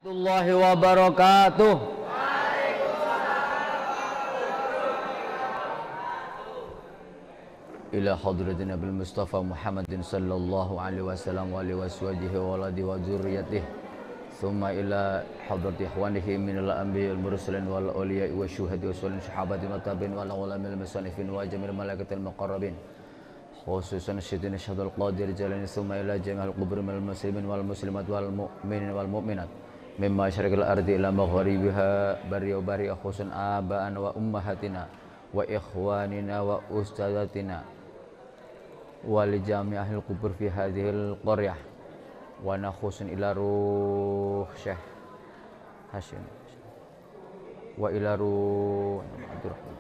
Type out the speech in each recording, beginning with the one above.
Warahmatullahi wabarakatuh. Ila hadratin Nabil Mustafa Muhammadin sallallahu alaihi wasallam wa alihi washabihi wa waladi wa dzurriyyatihi thumma ila hadrati ikhwanihi minal anbiya'il mursalin wal awliya'i wasyuhadi wassalin sahabati wa tabi'in wal ulama'il musannifin wa jamil malaikatil muqarrabin khususan syedina syadul qadir jalani thumma ila jami'il qubur minal muslimin wal muslimat wal mu'minin wal mu'minat mimma syarikil ardi ila magharibiha bari wa bari khusun abaan wa ummahatina wa ikhwanina wa ustadatina wa li jami'il qubur fi hadhil qaryah wa nakhusun ila ruh Syekh Hasyim wa ila ruh Abdurrahman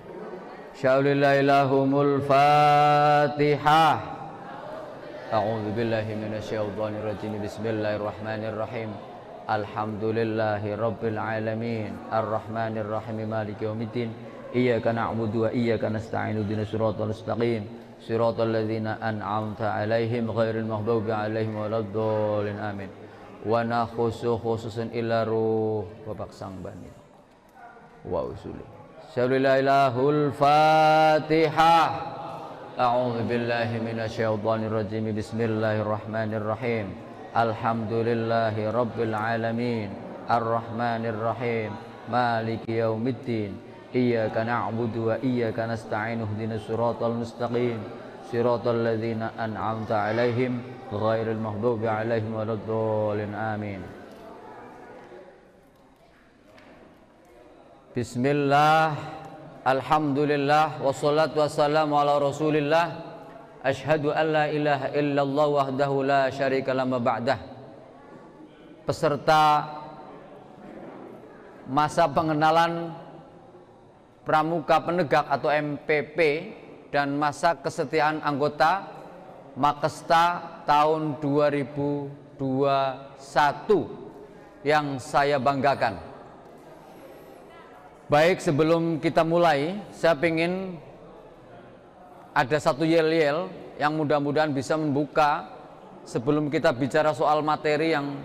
sya'ulillahilahumul fatihah. A'udzu billahi minasyaitonir rajim. Bismillahirrahmanirrahim. Alhamdulillahi rabbil alamin arrahmanir rahim maliki yaumiddin iyyaka na'budu wa iyyaka nasta'in ihdinas siratal mustaqim siratal ladzina an'amta 'alaihim ghairil maghdubi 'alaihim waladdallin amin. Wa nakhusu khususan ila ruh Bapak Sangbani wa usuli syallillahul fatihah. A'udzu billahi minasyaitonir rajim. Bismillahirrahmanirrahim. Alhamdulillahi rabbil alamin arrahmanir rahim maliki yaumiddin iyyaka na'budu wa iyyaka nasta'in ihdinas siratal mustaqim siratal ladzina an'amta 'alaihim ghairil maghdubi 'alaihim waladdallin amin. Bismillah, alhamdulillah, wassalatu wassalamu ala rasulillah. Asyhadu an la ilaha illallah wahdahu la syarika lahu ba'dah. Peserta masa pengenalan pramuka penegak atau MPP dan masa kesetiaan anggota Makesta tahun 2021 yang saya banggakan. Baik, sebelum kita mulai, saya ingin ada satu yel-yel yang mudah-mudahan bisa membuka sebelum kita bicara soal materi yang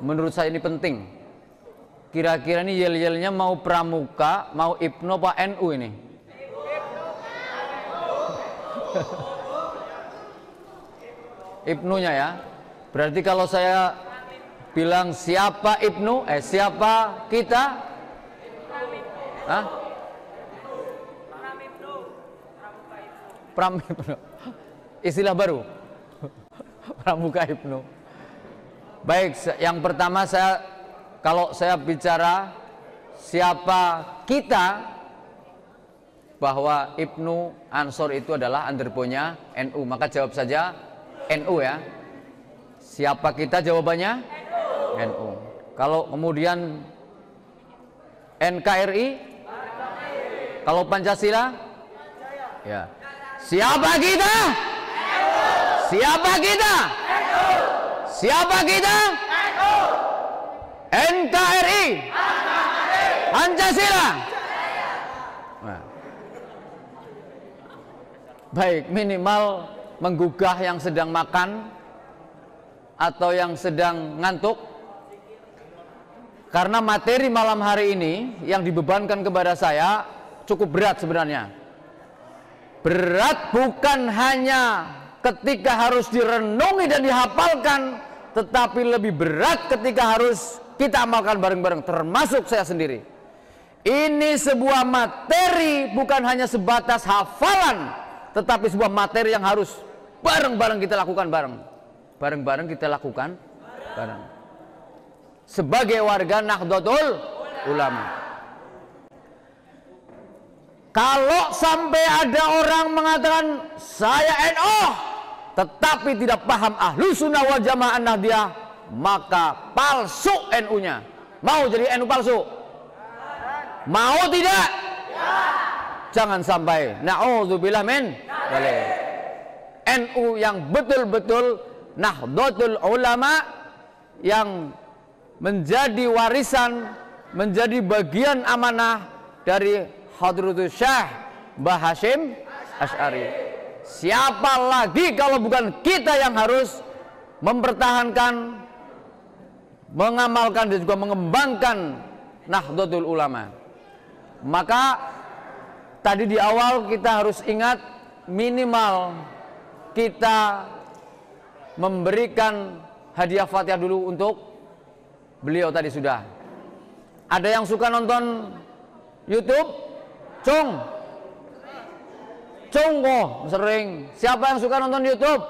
menurut saya ini penting. Kira-kira ini yel-yelnya mau pramuka, mau IPNO, Pak NU ini? IPNO-nya ya. Berarti kalau saya bilang siapa IPNO, siapa kita? Hah? Pramipno, istilah baru. Pramuka IPNO. Baik, yang pertama kalau saya bicara siapa kita, bahwa IPNO Ansor itu adalah underbonya NU, maka jawab saja NU ya. Siapa kita, jawabannya NU. Kalau kemudian NKRI, kalau Pancasila, ya. Siapa kita? Siapa kita? Siapa kita? NKRI, Pancasila. Nah. Baik, minimal menggugah yang sedang makan atau yang sedang ngantuk, karena materi malam hari ini yang dibebankan kepada saya cukup berat sebenarnya. Berat bukan hanya ketika harus direnungi dan dihafalkan, tetapi lebih berat ketika harus kita amalkan bareng-bareng, termasuk saya sendiri. Ini sebuah materi bukan hanya sebatas hafalan, tetapi sebuah materi yang harus bareng-bareng kita lakukan bareng. Bareng-bareng kita lakukan bareng. Sebagai warga Nahdlatul Ulama. Kalau sampai ada orang mengatakan saya NU tetapi tidak paham Ahlussunnah wal Jamaah Nahdliyah, maka palsu NU-nya. Mau jadi NU palsu? Mau tidak? Jangan sampai. Na'udzubillah min dzalik. NU yang betul-betul Nahdlatul Ulama, yang menjadi warisan, menjadi bagian amanah dari Hadratus Syekh Mbah Hasyim Asy'ari. Siapa lagi kalau bukan kita yang harus mempertahankan, mengamalkan dan juga mengembangkan Nahdlatul Ulama. Maka tadi di awal kita harus ingat minimal kita memberikan hadiah Fatihah dulu untuk beliau tadi sudah. Ada yang suka nonton YouTube? Cung kok sering. Siapa yang suka nonton YouTube?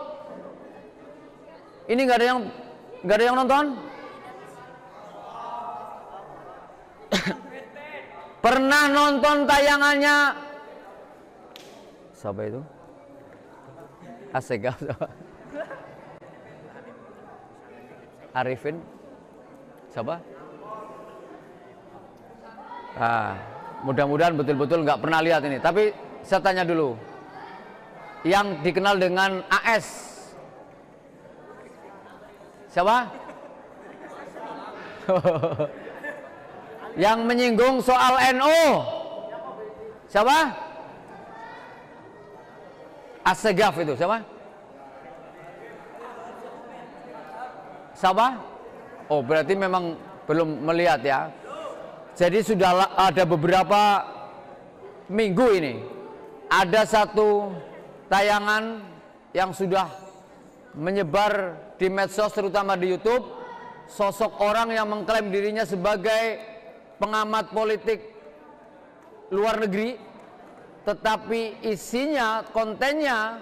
Ini nggak ada yang nonton? Pernah nonton tayangannya siapa itu? Asegaf Arifin siapa? Nah, mudah-mudahan betul-betul nggak pernah lihat ini. Tapi saya tanya dulu, yang dikenal dengan AS siapa? Yang menyinggung soal NU siapa? Asegaf itu siapa? Siapa? Oh, berarti memang belum melihat ya. Jadi sudah ada beberapa minggu ini ada satu tayangan yang sudah menyebar di medsos terutama di YouTube, sosok orang yang mengklaim dirinya sebagai pengamat politik luar negeri, tetapi isinya, kontennya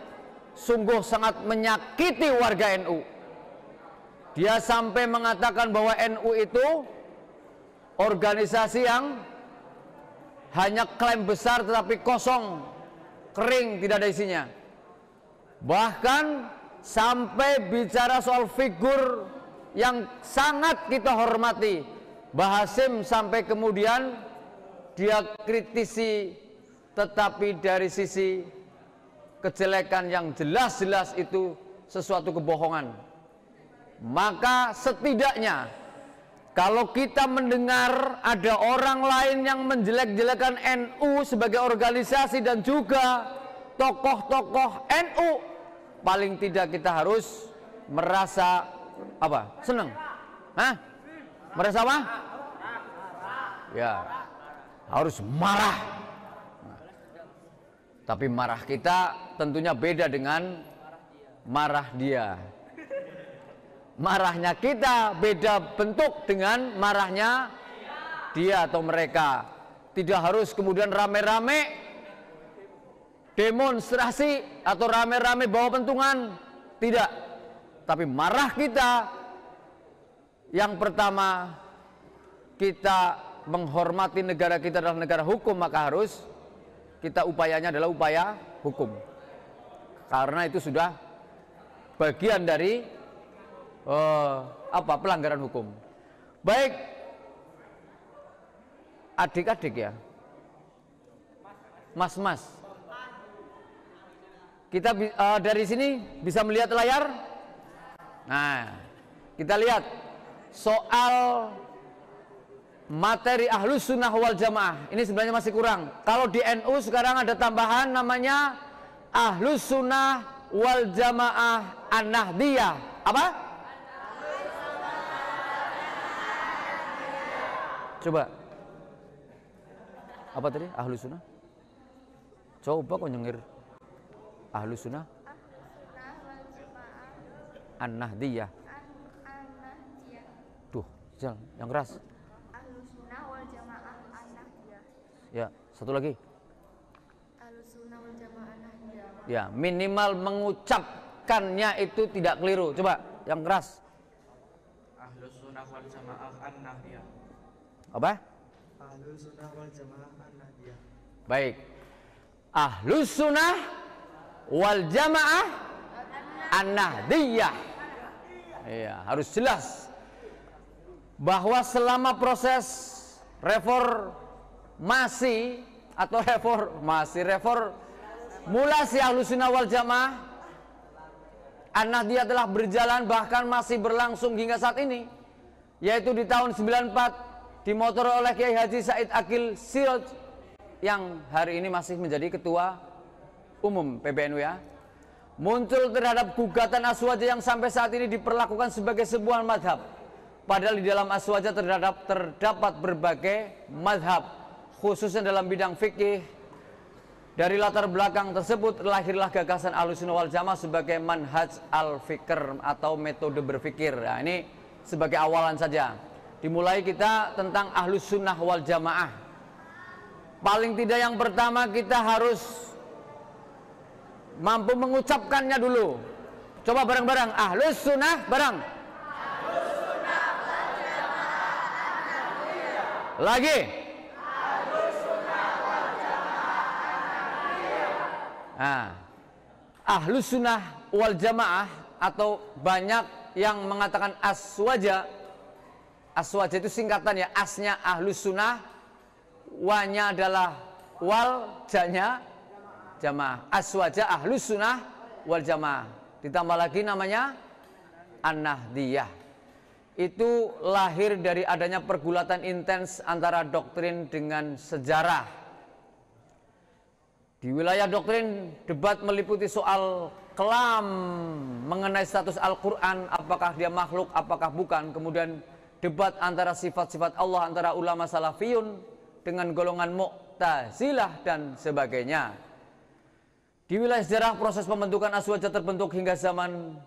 sungguh sangat menyakiti warga NU. Dia sampai mengatakan bahwa NU itu organisasi yang hanya klaim besar tetapi kosong, kering, tidak ada isinya. Bahkan sampai bicara soal figur yang sangat kita hormati, Mbah Hasyim, sampai kemudian dia kritisi, tetapi dari sisi kejelekan yang jelas-jelas itu sesuatu kebohongan. Maka setidaknya kalau kita mendengar ada orang lain yang menjelek-jelekan NU sebagai organisasi dan juga tokoh-tokoh NU, paling tidak kita harus merasa apa? Senang? Hah? Merasa apa? Ya, harus marah. Tapi marah kita tentunya beda dengan marah dia. Marahnya kita beda bentuk dengan marahnya dia atau mereka. Tidak harus kemudian rame-rame demonstrasi atau rame-rame bawa pentungan. Tidak. Tapi marah kita, yang pertama, kita menghormati negara kita adalah negara hukum, maka harus kita upayanya adalah upaya hukum. Karena itu sudah bagian dari pelanggaran hukum. Baik, adik-adik ya, mas-mas, kita dari sini bisa melihat layar. Nah, kita lihat soal materi Ahlus Sunnah wal Jamaah. Ini sebenarnya masih kurang. Kalau di NU sekarang ada tambahan namanya Ahlus Sunnah wal Jamaah An-Nahdiyah. Apa? Coba. Apa tadi? Ahlus Sunnah? Coba kok nyengir. Ahlus Sunnah An-Nahdiyah. Duh, yang keras. Ahlus Sunnah wal Jamaah An-Nahdiyah. Ya, satu lagi. Ahlus Sunnah wal Jamaah An-Nahdiyah. Ya, minimal mengucapkannya itu tidak keliru. Coba, yang keras. Ahlus Sunnah wal Jamaah An-Nahdiyah. Apa? Ahlus Sunnah wal Jamaah An-Nahdiyah. Baik. Ahlus Sunnah wal Jamaah An-Nahdiyah. Iya, harus jelas bahwa selama proses reformasi atau reformulasi Ahlus Sunnah wal Jamaah An-Nahdiyah telah berjalan, bahkan masih berlangsung hingga saat ini, yaitu di tahun 94 dimotori oleh Kiai Haji Said Akil Siraj yang hari ini masih menjadi ketua umum PBNU ya. Muncul terhadap gugatan Aswaja yang sampai saat ini diperlakukan sebagai sebuah madhab. Padahal di dalam aswaja terdapat berbagai mazhab, khususnya dalam bidang fikih. Dari latar belakang tersebut lahirlah gagasan Ahlussunnah wal Jamaah sebagai manhaj al-fikr atau metode berfikir. Nah, ini sebagai awalan saja. Dimulai kita tentang Ahlussunnah wal Jamaah. Paling tidak yang pertama kita harus mampu mengucapkannya dulu. Coba bareng-bareng, Ahlussunnah bareng. Ahlussunnah wal Jamaah. Lagi. Nah, Ahlussunnah wal Jamaah atau banyak yang mengatakan aswaja. Aswaja itu singkatan ya, asnya Ahlussunnah, wanya adalah wal, janya jamaah. Aswaja Ahlussunnah wal Jamaah. Ditambah lagi namanya An-Nahdiyah. Itu lahir dari adanya pergulatan intens antara doktrin dengan sejarah. Di wilayah doktrin, debat meliputi soal kelam mengenai status Al-Quran, apakah dia makhluk, apakah bukan. Kemudian debat antara sifat-sifat Allah antara ulama salafiyun dengan golongan Mu'tazilah dan sebagainya. Di wilayah sejarah, proses pembentukan aswaja terbentuk hingga zaman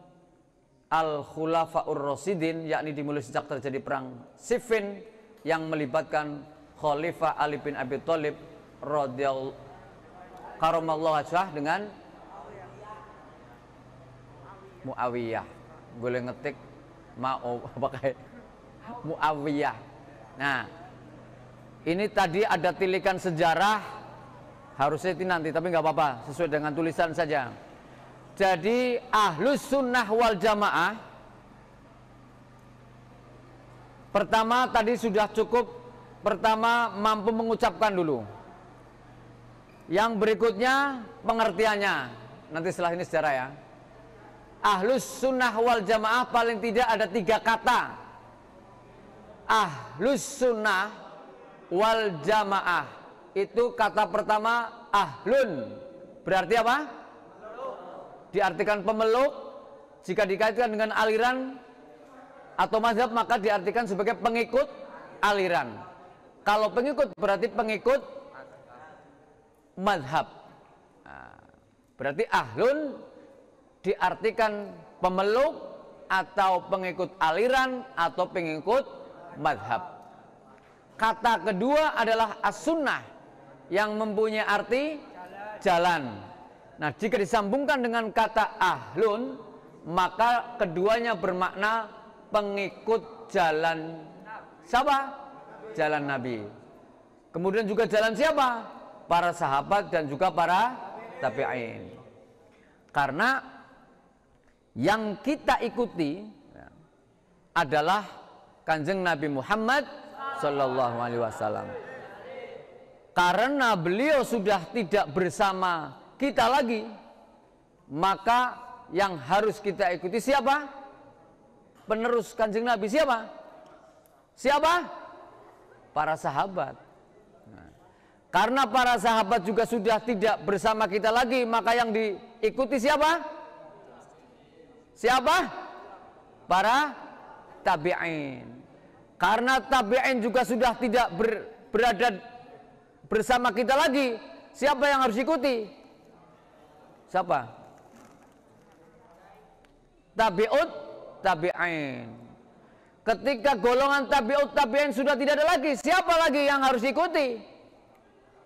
Al-Khulafa'ur Rasyidin, yakni dimulai sejak terjadi perang Siffin yang melibatkan Khalifah Ali bin Abi Thalib radhiyallahu karamallahu wajhah dengan Muawiyah. Boleh ngetik mau pakai Muawiyah. Nah, ini tadi ada tilikan sejarah, harusnya itu nanti, tapi nggak apa-apa, sesuai dengan tulisan saja. Jadi Ahlussunnah wal Jamaah pertama tadi sudah cukup, pertama mampu mengucapkan dulu. Yang berikutnya pengertiannya, nanti setelah ini sejarah ya. Ahlussunnah wal Jamaah paling tidak ada 3 kata. Ahlussunnah wal Jamaah itu kata pertama ahlun, berarti apa? Diartikan pemeluk. Jika dikaitkan dengan aliran atau mazhab maka diartikan sebagai pengikut aliran. Kalau pengikut berarti pengikut mazhab. Nah, berarti ahlun diartikan pemeluk atau pengikut aliran atau pengikut mazhab. Kata kedua adalah as-sunnah yang mempunyai arti jalan. Nah, jika disambungkan dengan kata ahlun maka keduanya bermakna pengikut jalan siapa? Jalan Nabi. Kemudian juga jalan siapa? Para sahabat dan juga para tabi'in. Karena yang kita ikuti adalah Kanjeng Nabi Muhammad sallallahu alaihi wasallam. Karena beliau sudah tidak bersama kita lagi, maka yang harus kita ikuti siapa? Penerus Kanjeng Nabi siapa? Siapa? Para sahabat. Karena para sahabat juga sudah tidak bersama kita lagi, maka yang diikuti siapa? Siapa? Para tabi'in. Karena tabi'in juga sudah tidak berada bersama kita lagi, siapa yang harus ikuti? Siapa? Tabi'ut tabi'in. Ketika golongan tabi'ut tabi'in sudah tidak ada lagi, siapa lagi yang harus ikuti?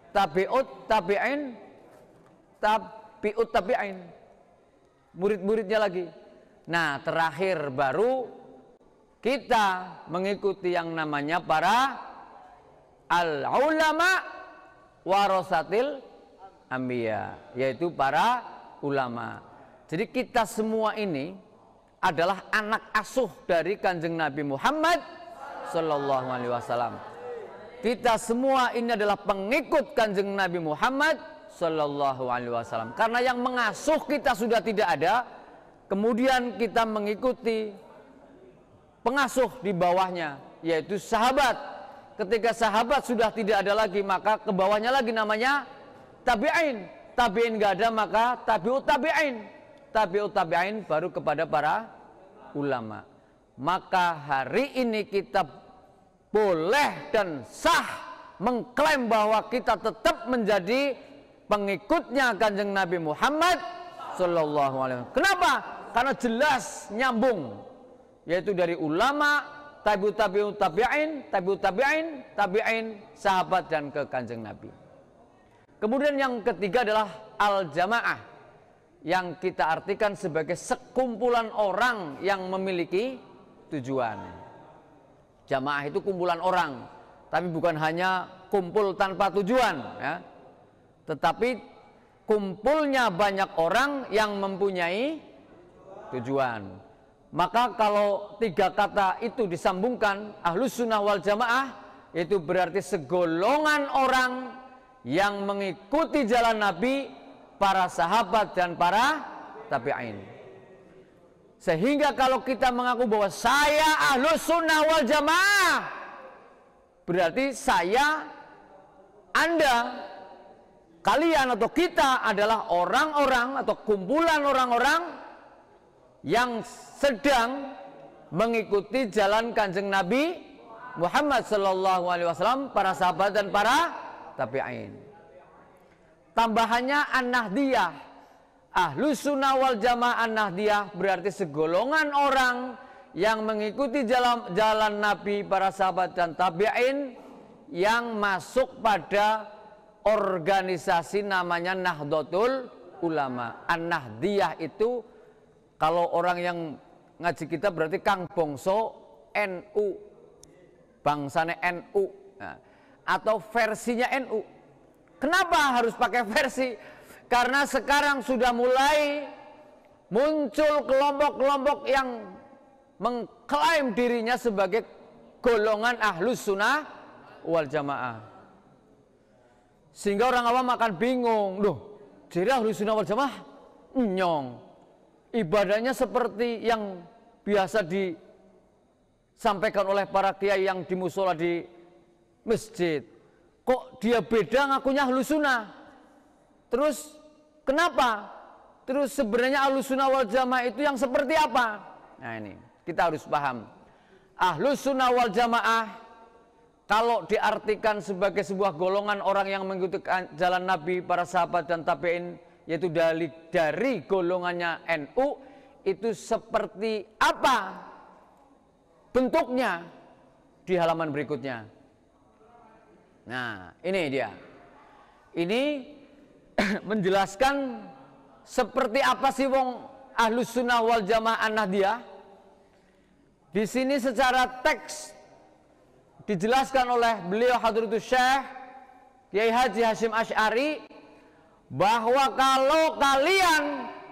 Tabi'ut tabi'in, tabi'ut tabi'in, murid-muridnya lagi. Nah, terakhir baru kita mengikuti yang namanya para al-ulama warasatil anbiya, yaitu para ulama. Jadi kita semua ini adalah anak asuh dari Kanjeng Nabi Muhammad sallallahu alaihi wasallam. Kita semua ini adalah pengikut Kanjeng Nabi Muhammad sallallahu alaihi wasallam. Karena yang mengasuh kita sudah tidak ada, kemudian kita mengikuti pengasuh di bawahnya, yaitu sahabat. Ketika sahabat sudah tidak ada lagi, maka ke bawahnya lagi namanya tabi'in. Tabi'in enggak ada, maka tabi'ut tabi'in. Tabi'ut tabi'in baru kepada para ulama. maka hari ini kita boleh dan sah mengklaim bahwa kita tetap menjadi pengikutnya Kanjeng Nabi Muhammad Sallallahu Alaihi Wasallam. Kenapa? Karena jelas nyambung, yaitu dari ulama, tabi'in, sahabat dan ke Kanjeng Nabi. Kemudian yang ketiga adalah al-jamaah, yang kita artikan sebagai sekumpulan orang yang memiliki tujuan. Jamaah itu kumpulan orang, tapi bukan hanya kumpul tanpa tujuan, ya. Tetapi kumpulnya banyak orang yang mempunyai tujuan. Maka kalau tiga kata itu disambungkan, Ahlus Sunnah wal Jamaah, itu berarti segolongan orang yang mengikuti jalan Nabi, para sahabat dan para tabi'in. Sehingga kalau kita mengaku bahwa saya Ahlus Sunnah wal Jamaah, berarti saya, Anda, kalian atau kita adalah orang-orang atau kumpulan orang-orang yang sedang mengikuti jalan Kanjeng Nabi Muhammad Sallallahu Alaihi Wasallam, para sahabat dan para tabi'in. Tambahannya An-Nahdiyah, Ahlus Sunnah wal Jamaah An-Nahdiyah berarti segolongan orang yang mengikuti jalan Nabi, para sahabat dan tabi'in, yang masuk pada organisasi namanya Nahdlatul Ulama. An-Nahdiyah itu kalau orang yang ngaji kita berarti Kang Bongso NU, bangsane NU, nah, atau versinya NU. Kenapa harus pakai versi? Karena sekarang sudah mulai muncul kelompok-kelompok yang mengklaim dirinya sebagai golongan Ahlus Sunnah wal Jamaah. Sehingga orang awam akan bingung, loh, jadi Ahlus Sunnah wal Jamaah nyong, ibadahnya seperti yang biasa disampaikan oleh para kiai yang di musola di masjid. Kok dia beda ngakunya Ahlus Sunnah? Terus kenapa? Terus sebenarnya Ahlus Sunnah wal Jamaah itu yang seperti apa? Nah ini kita harus paham. Ahlus Sunnah wal Jamaah kalau diartikan sebagai sebuah golongan orang yang mengikuti jalan Nabi, para sahabat dan tabi'in, yaitu dari golongannya NU, itu seperti apa bentuknya di halaman berikutnya. Nah ini dia. Ini menjelaskan seperti apa sih wong Ahlus Sunnah wal Jamaah An-Nahdiyah. Di sini secara teks dijelaskan oleh beliau Hadratus Syekh Kiai Haji Hasyim Asy'ari bahwa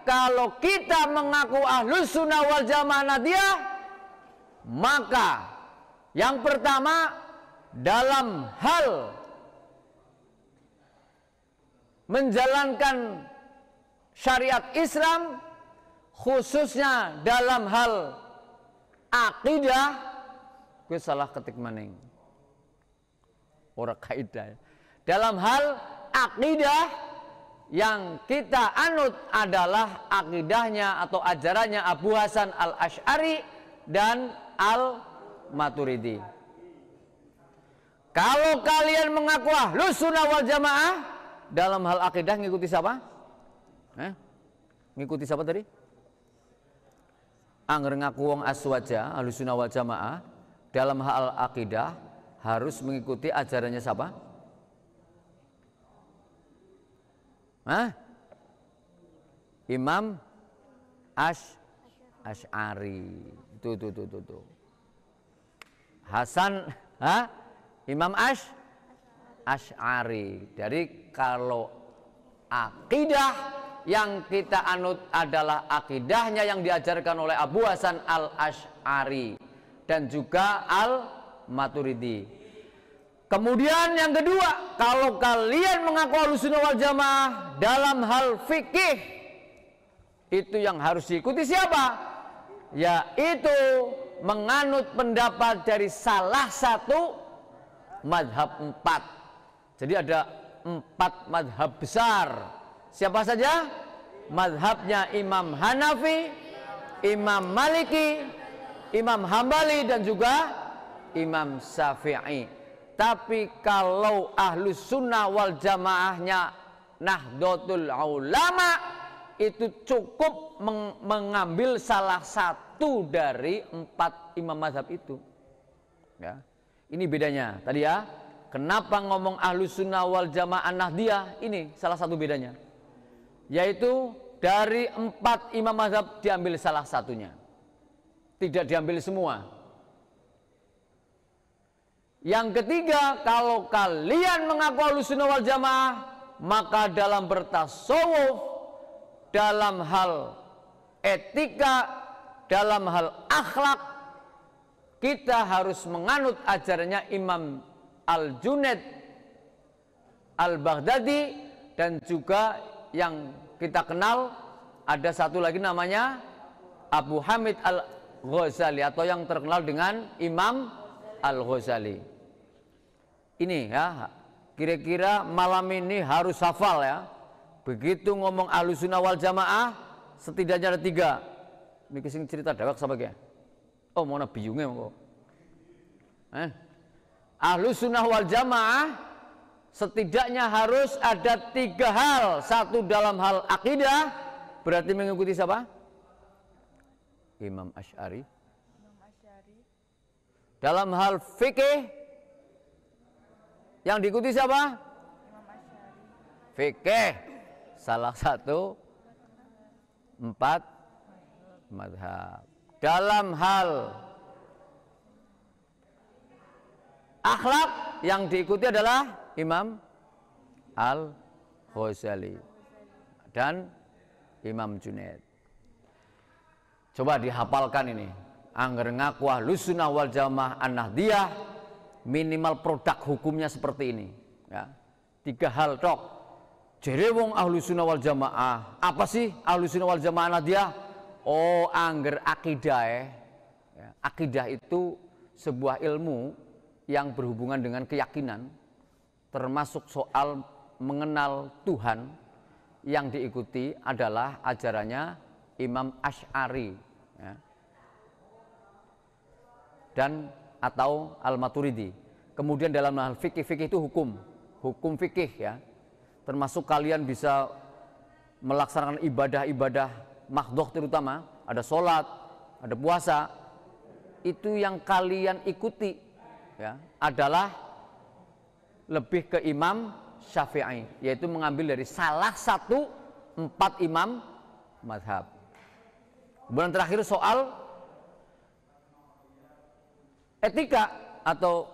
kalau kita mengaku Ahlus Sunnah wal Jamaah An-Nahdiyah, maka yang pertama dalam hal menjalankan syariat Islam, khususnya dalam hal akidah, gue salah ketik maning, orang kaidah. Dalam hal akidah yang kita anut adalah akidahnya atau ajarannya Abu Hasan Al-Asy'ari dan Al-Maturidi. Kalau kalian mengaku Ahlus Sunnah wal Jamaah, dalam hal akidah ngikuti siapa? Ngikuti siapa tadi? Angger ngaku wong aswaja Ahlus Sunnah wal Jamaah, dalam hal akidah harus mengikuti ajarannya siapa? Imam Asy'ari. Tuh. Hasan, Imam Asy'ari. Dari kalau akidah yang kita anut adalah akidahnya yang diajarkan oleh Abu Hasan Al-Asy'ari dan juga Al-Maturidi. Kemudian yang kedua, kalau kalian mengaku Ahlus Sunnah wal Jamaah dalam hal fikih, itu yang harus diikuti siapa? Yaitu menganut pendapat dari salah satu madhab 4. Jadi ada 4 madhab besar. Siapa saja? Madhabnya Imam Hanafi, Imam Maliki, Imam Hambali dan juga Imam Syafi'i. Tapi kalau Ahlus Sunnah wal Jamaahnya Nahdlatul Ulama itu cukup mengambil salah satu dari 4 imam mazhab itu. Ya. Ini bedanya. Tadi ya, kenapa ngomong Ahlus Sunnah wal Jamaah Nahdliyah? Ini salah satu bedanya. Yaitu dari 4 imam mazhab diambil salah satunya. Tidak diambil semua. Yang ketiga, kalau kalian mengaku Ahlus Sunnah wal Jamaah, maka dalam bertasawuf, dalam hal etika, dalam hal akhlak, kita harus menganut ajarannya Imam Al-Junaid Al-Baghdadi, dan juga yang kita kenal ada satu lagi namanya Abu Hamid Al-Ghazali, atau yang terkenal dengan Imam Al-Ghazali. Ini ya, kira-kira malam ini harus hafal ya. Begitu ngomong Ahlus Sunnah wal Jamaah, setidaknya ada 3. Ini kisah cerita dawak sama ya. Oh, mau biyungnya kok. Ahlus Sunnah wal Jamaah setidaknya harus ada 3 hal. Satu dalam hal akidah, berarti mengikuti siapa? Imam Asy'ari. Dalam hal fikih, yang diikuti siapa? Fikih, salah satu 4 mazhab. Dalam hal akhlak, yang diikuti adalah Imam Al-Ghazali dan Imam Junaid. Coba dihafalkan ini. Angger ngaku Ahlus Sunnah wal Jamaah An-Nahdliyah, minimal produk hukumnya seperti ini ya. 3 hal tok. Jere wong Ahlus Sunnah wal Jamaah, apa sih Ahlus Sunnah wal Jamaah Nahdliyah? Oh, angger akidah ya. Akidah itu sebuah ilmu yang berhubungan dengan keyakinan, termasuk soal mengenal Tuhan. Yang diikuti adalah ajarannya Imam Asy'ari ya, dan atau Al-Maturidi. Kemudian dalam hal fikih, fikih itu hukum fikih ya. Termasuk kalian bisa melaksanakan ibadah-ibadah mahdhah, terutama ada sholat, ada puasa. Itu yang kalian ikuti ya, adalah lebih ke Imam Syafi'i, yaitu mengambil dari salah satu 4 imam mazhab. Kemudian terakhir soal etika, atau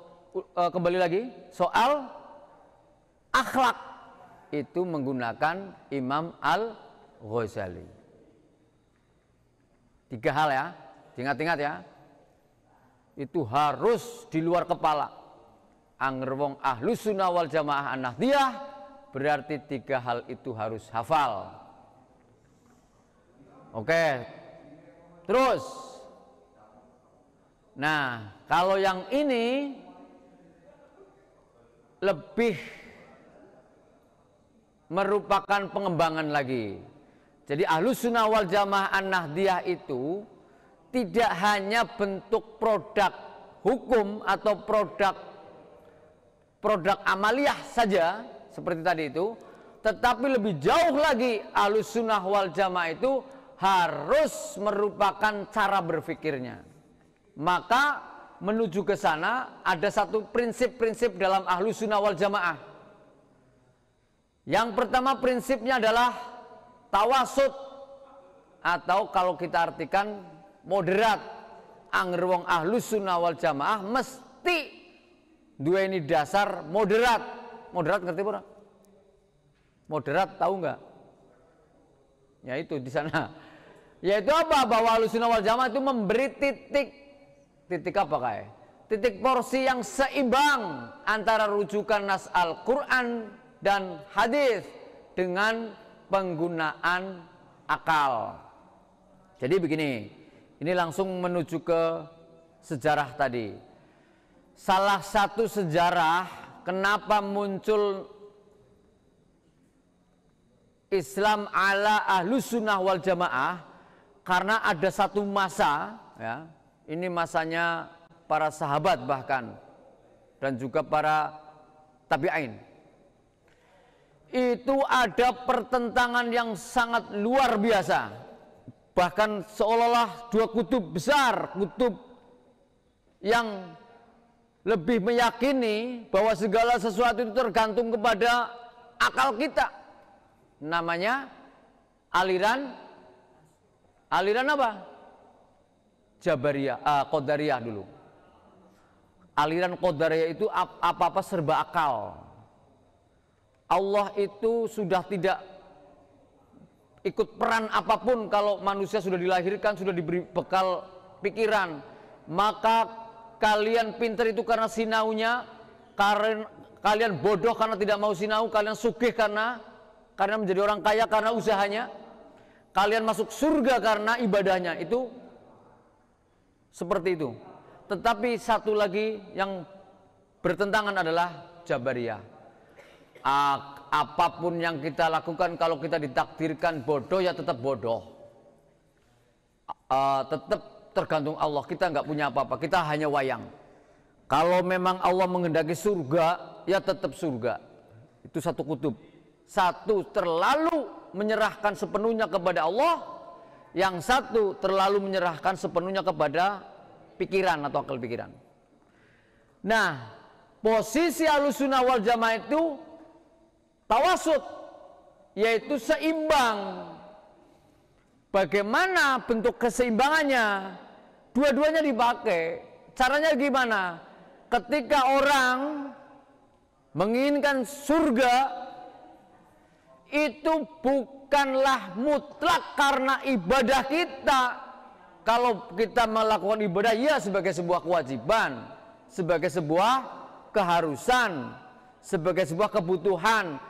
kembali lagi soal akhlak, itu menggunakan Imam Al-Ghazali. 3 hal ya, ingat-ingat ya. Itu harus di luar kepala. Angger wong Ahlus Sunnah wal Jamaah An-Nahdliyah, berarti 3 hal itu harus hafal. Oke. Terus, nah, kalau yang ini lebih merupakan pengembangan lagi. Jadi Ahlus Sunnah wal Jamaah An-Nahdliyah itu tidak hanya bentuk produk hukum atau produk amaliyah saja seperti tadi itu, tetapi lebih jauh lagi Ahlus Sunnah wal Jamaah itu harus merupakan cara berpikirnya. Maka menuju ke sana ada satu prinsip-prinsip dalam Ahlus Sunnah wal Jamaah. Yang pertama prinsipnya adalah tawasud, atau kalau kita artikan moderat. Angger wong Ahlus Sunnah wal Jamaah mesti dua ini dasar moderat. Moderat ngerti pura? Moderat tahu nggak? Ya itu di sana. Yaitu apa? Bahwa Ahlus Sunnah wal Jamaah itu memberi titik apa kayak? Titik porsi yang seimbang antara rujukan nas Al-Quran dan hadis dengan penggunaan akal. Jadi begini, ini langsung menuju ke sejarah tadi. Salah satu sejarah kenapa muncul Islam ala Ahlus Sunnah wal Jamaah, karena ada satu masa ya, ini masanya para sahabat bahkan, dan juga para tabi'in. Itu ada pertentangan yang sangat luar biasa. Bahkan seolah-olah dua kutub besar, kutub yang lebih meyakini bahwa segala sesuatu itu tergantung kepada akal kita. Namanya aliran apa? Jabariyah, Qadariyah dulu. Aliran Qadariyah itu apa-apa serba akal. Allah itu sudah tidak ikut peran apapun kalau manusia sudah dilahirkan, sudah diberi bekal pikiran. Maka kalian pintar itu karena sinaunya, kalian bodoh karena tidak mau sinau, kalian sugih karena menjadi orang kaya karena usahanya, kalian masuk surga karena ibadahnya. Itu seperti itu. Tetapi satu lagi yang bertentangan adalah Jabariyah. Apapun yang kita lakukan, kalau kita ditakdirkan bodoh ya tetap bodoh, tetap tergantung Allah. Kita nggak punya apa-apa, kita hanya wayang. Kalau memang Allah menghendaki surga ya tetap surga. Itu satu kutub. Satu terlalu menyerahkan sepenuhnya kepada Allah, yang satu terlalu menyerahkan sepenuhnya kepada pikiran atau akal pikiran. Nah, posisi Ahlussunnah wal Jamaah itu tawasud, yaitu seimbang. Bagaimana bentuk keseimbangannya? Dua-duanya dipakai. Caranya gimana? Ketika orang menginginkan surga, itu bukanlah mutlak karena ibadah kita. Kalau kita melakukan ibadah ya sebagai sebuah kewajiban, sebagai sebuah keharusan, sebagai sebuah kebutuhan.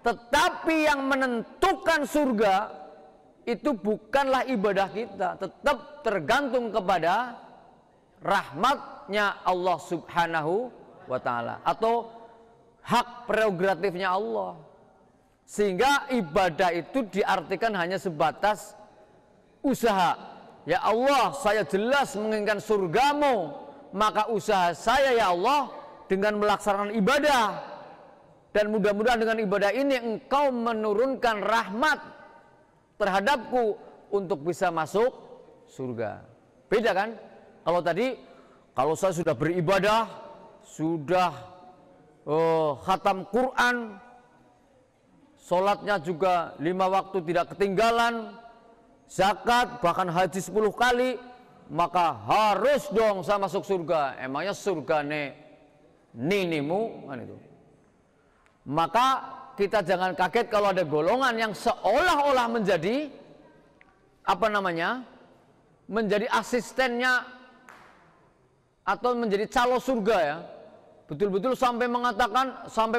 Tetapi yang menentukan surga itu bukanlah ibadah kita, tetap tergantung kepada rahmatnya Allah Subhanahu wa ta'ala, atau hak prerogatifnya Allah. Sehingga ibadah itu diartikan hanya sebatas usaha. Ya Allah, saya jelas menginginkan surgamu, maka usaha saya ya Allah dengan melaksanakan ibadah. Dan mudah-mudahan dengan ibadah ini engkau menurunkan rahmat terhadapku untuk bisa masuk surga. Beda kan? Kalau tadi, kalau saya sudah beribadah, sudah khatam Quran, sholatnya juga 5 waktu tidak ketinggalan, zakat bahkan haji 10 kali, maka harus dong saya masuk surga. Emangnya surga ninimu kan itu. Maka kita jangan kaget kalau ada golongan yang seolah-olah menjadi menjadi asistennya atau menjadi calo surga ya. Betul-betul sampai mengatakan, sampai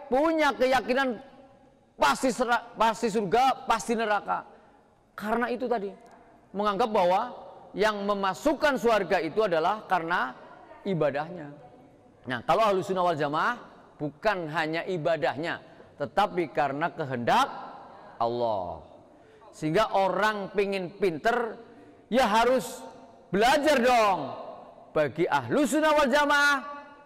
punya keyakinan pasti surga, pasti neraka. Karena itu tadi, menganggap bahwa yang memasukkan surga itu adalah karena ibadahnya. Nah, kalau Ahlussunnah wal Jamaah bukan hanya ibadahnya, tetapi karena kehendak Allah. Sehingga orang pingin pinter ya harus belajar dong. Bagi Ahlussunnah wal Jamaah,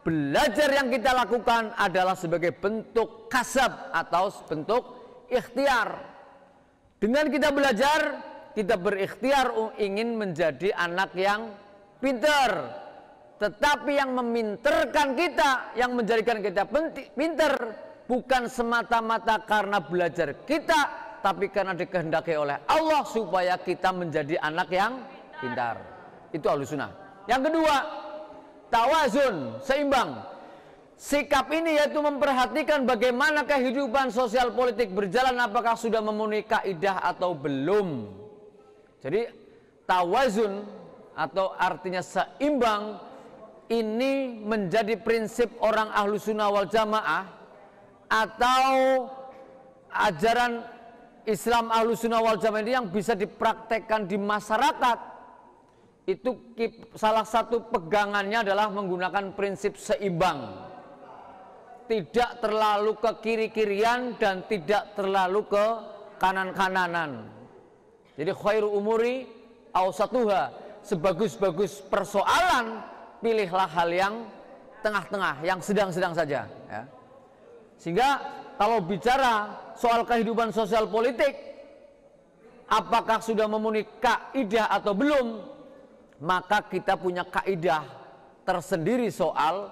belajar yang kita lakukan adalah sebagai bentuk kasab atau bentuk ikhtiar. Dengan kita belajar, kita berikhtiar ingin menjadi anak yang pinter. Tetapi yang meminterkan kita, yang menjadikan kita pinter, bukan semata-mata karena belajar kita, tapi karena dikehendaki oleh Allah supaya kita menjadi anak yang pintar. Itu Ahlussunnah. Yang kedua, tawazun, seimbang. Sikap ini yaitu memperhatikan bagaimana kehidupan sosial politik berjalan, apakah sudah memenuhi kaidah atau belum. Jadi tawazun atau artinya seimbang ini menjadi prinsip orang Ahlussunnah wal Jamaah atau ajaran Islam Ahlussunnah wal Jamaah ini yang bisa dipraktekkan di masyarakat. Itu salah satu pegangannya adalah menggunakan prinsip seimbang. Tidak terlalu ke kiri-kirian dan tidak terlalu ke kanan-kananan. Jadi khairu umuri awsatuha, sebagus-bagus persoalan pilihlah hal yang tengah-tengah, yang sedang-sedang saja ya. Sehingga kalau bicara soal kehidupan sosial politik, apakah sudah memenuhi kaidah atau belum, maka kita punya kaidah tersendiri soal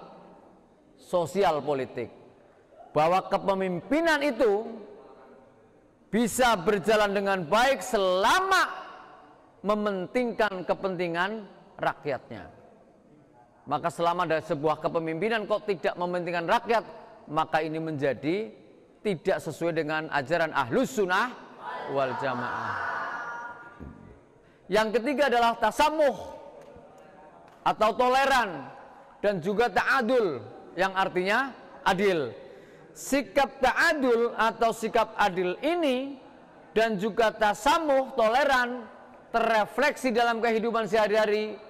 sosial politik, bahwa kepemimpinan itu bisa berjalan dengan baik selama mementingkan kepentingan rakyatnya. Maka selama ada sebuah kepemimpinan kok tidak mementingkan rakyat, maka ini menjadi tidak sesuai dengan ajaran Ahlus Sunnah wal Jamaah. Yang ketiga adalah tasamuh atau toleran, dan juga ta'adul yang artinya adil. Sikap ta'adul atau sikap adil ini dan juga tasamuh, toleran, terrefleksi dalam kehidupan sehari-hari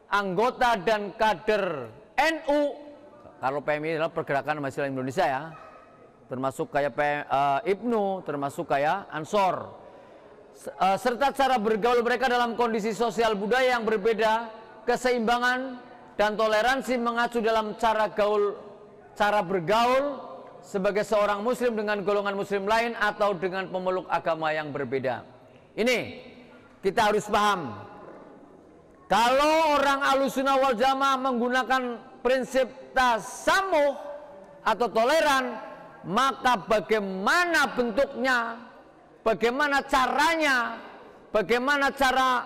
anggota dan kader NU. Kalau PMI adalah Pergerakan Mahasiswa Indonesia ya, termasuk kayak IPNU, termasuk kayak Ansor, serta cara bergaul mereka dalam kondisi sosial budaya yang berbeda, keseimbangan dan toleransi mengacu dalam cara bergaul sebagai seorang muslim dengan golongan muslim lain atau dengan pemeluk agama yang berbeda. Ini kita harus paham. Kalau orang Ahlussunnah wal Jamaah menggunakan prinsip tasamuh atau toleran, maka bagaimana bentuknya, bagaimana caranya, bagaimana cara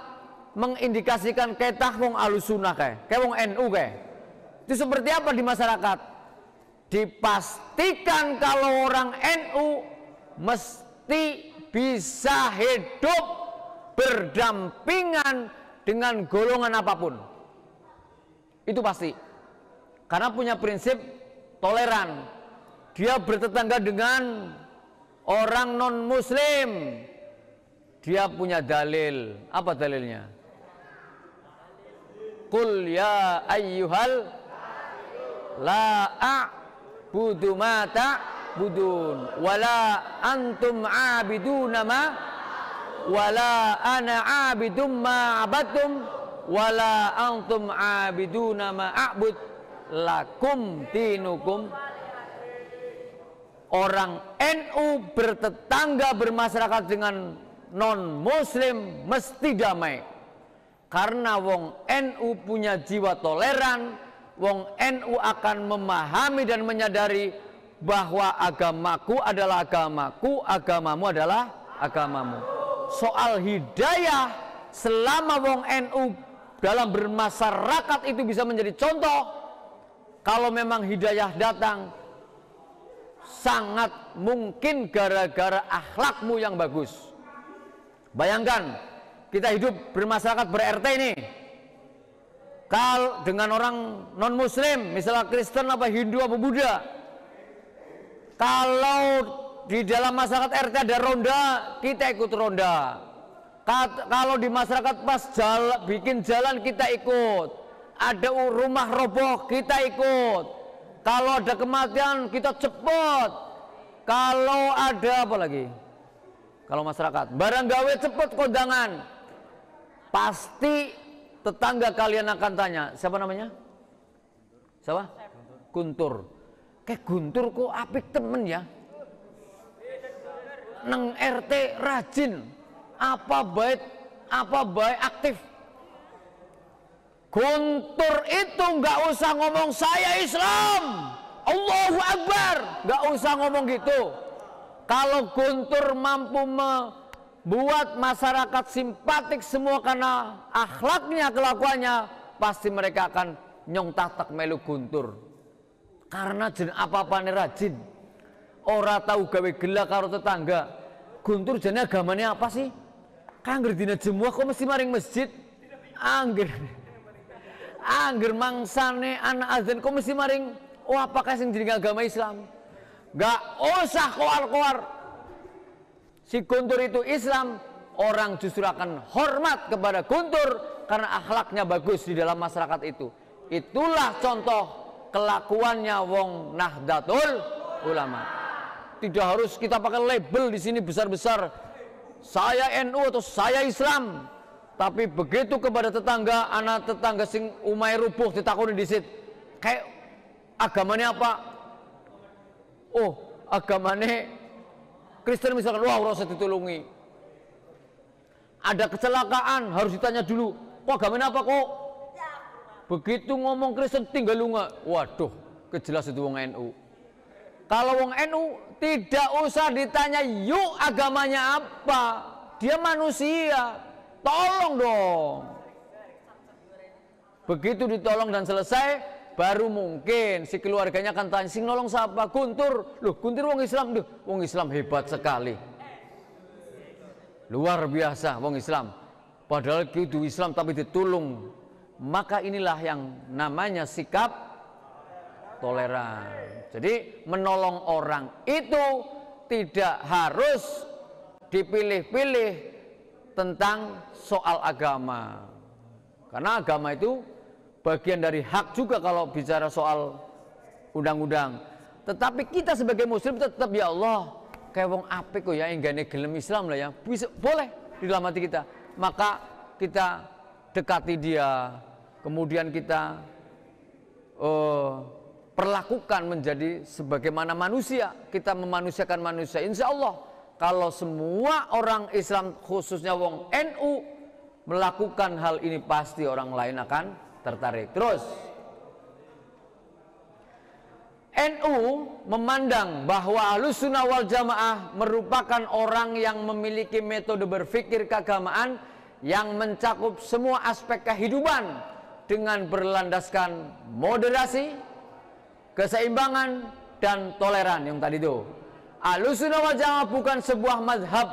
mengindikasikan kayak wong Ahlussunnah kayak wong NU kayak itu seperti apa di masyarakat? Dipastikan kalau orang NU mesti bisa hidup berdampingan dengan golongan apapun. Itu pasti. Karena punya prinsip toleran. Dia bertetangga dengan orang non-muslim. Dia punya dalil. Apa dalilnya? Qul ya ayyuhal la a'budu ma ta'budun wala antum 'abiduna ma wala ana 'abidum ma 'abadtum wala antum 'abiduna ma a'bud lakum dinukum. Orang NU bertetangga bermasyarakat dengan non-muslim mesti damai. Karena wong NU punya jiwa toleran, wong NU akan memahami dan menyadari bahwa agamaku adalah agamaku, agamamu adalah agamamu. Soal hidayah, selama wong NU dalam bermasyarakat itu bisa menjadi contoh, kalau memang hidayah datang, sangat mungkin gara-gara akhlakmu yang bagus. Bayangkan, kita hidup bermasyarakat ber-RT ini. Kalau dengan orang non-muslim, misalnya Kristen apa Hindu apa Buddha, kalau di dalam masyarakat RT ada ronda, kita ikut ronda. Kalau di masyarakat pas bikin jalan, kita ikut. Ada rumah roboh, kita ikut. Kalau ada kematian, kita cepet. Kalau ada apa lagi? Kalau masyarakat barang gawe cepet kondangan, pasti tetangga kalian akan tanya, siapa namanya? Siapa? Guntur. Kayak Guntur kok apik temen ya? Neng RT rajin, apa baik aktif. Guntur itu nggak usah ngomong saya Islam, Allahu Akbar, nggak usah ngomong gitu. Kalau Guntur mampu membuat masyarakat simpatik semua karena akhlaknya, kelakuannya, pasti mereka akan nyong tatak melu Guntur. Karena jen apa-apa rajin, ora tahu gawe gelak karo tetangga. Guntur jane agamanya apa sih? Kangger dina jemuah kok mesti maring masjid. Angger mangsane anak azan kok mesti maring. Oh apakah sing jenenge agama Islam? Gak usah koar-koar. Si Guntur itu Islam, orang justru akan hormat kepada Guntur karena akhlaknya bagus di dalam masyarakat itu. Itulah contoh kelakuannya wong Nahdlatul Ulama. Tidak harus kita pakai label di sini besar-besar saya NU atau saya Islam, tapi begitu kepada tetangga, anak tetangga sing umai rubuh ditakoni disit, kayak agamanya apa? Oh, agamanya Kristen misalkan, wah ora usah ditulungi. Ada kecelakaan harus ditanya dulu, kok agamanya apa kok? Begitu ngomong Kristen tinggal lunga, waduh, kejelas itu wong NU. Kalau wong NU tidak usah ditanya yuk agamanya apa, dia manusia, tolong dong. Begitu ditolong dan selesai, baru mungkin si keluarganya akan tanya, sing nolong siapa? Guntur. Loh, Guntur wong Islam. Loh, wong Islam hebat sekali, luar biasa wong Islam. Padahal itu Islam tapi ditulung. Maka inilah yang namanya sikap toleran. Jadi menolong orang itu tidak harus dipilih-pilih tentang soal agama. Karena agama itu bagian dari hak juga kalau bicara soal undang-undang. Tetapi kita sebagai muslim tetap, ya Allah, kayak wong apik kok ya enggane gelem Islam lah ya. Bisa, boleh di dalam hati kita. Maka kita dekati dia, kemudian kita perlakukan menjadi sebagaimana manusia. Kita memanusiakan manusia. Insya Allah kalau semua orang Islam khususnya wong NU melakukan hal ini, pasti orang lain akan tertarik. Terus NU memandang bahwa Ahlussunnah wal Jamaah merupakan orang yang memiliki metode berpikir keagamaan yang mencakup semua aspek kehidupan dengan berlandaskan moderasi, keseimbangan, dan toleran yang tadi itu. Ahlussunnah wal Jamaah bukan sebuah mazhab,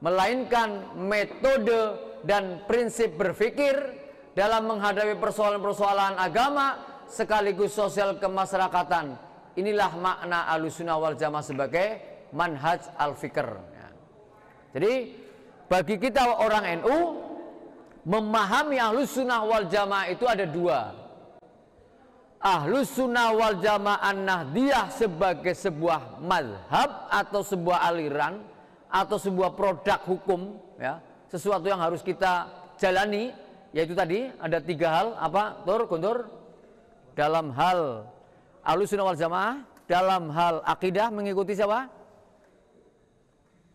melainkan metode dan prinsip berpikir dalam menghadapi persoalan-persoalan agama sekaligus sosial kemasyarakatan. Inilah makna Ahlussunnah wal Jamaah sebagai manhaj al-fikr. Jadi bagi kita orang NU, memahami Ahlussunnah wal Jamaah itu ada dua. Ahlussunnah wal Jamaah Nahdiyah sebagai sebuah mazhab atau sebuah aliran atau sebuah produk hukum, ya, sesuatu yang harus kita jalani, yaitu tadi ada tiga hal. Apa? Guntur? Dalam hal Ahlussunnah wal Jamaah, dalam hal akidah mengikuti siapa?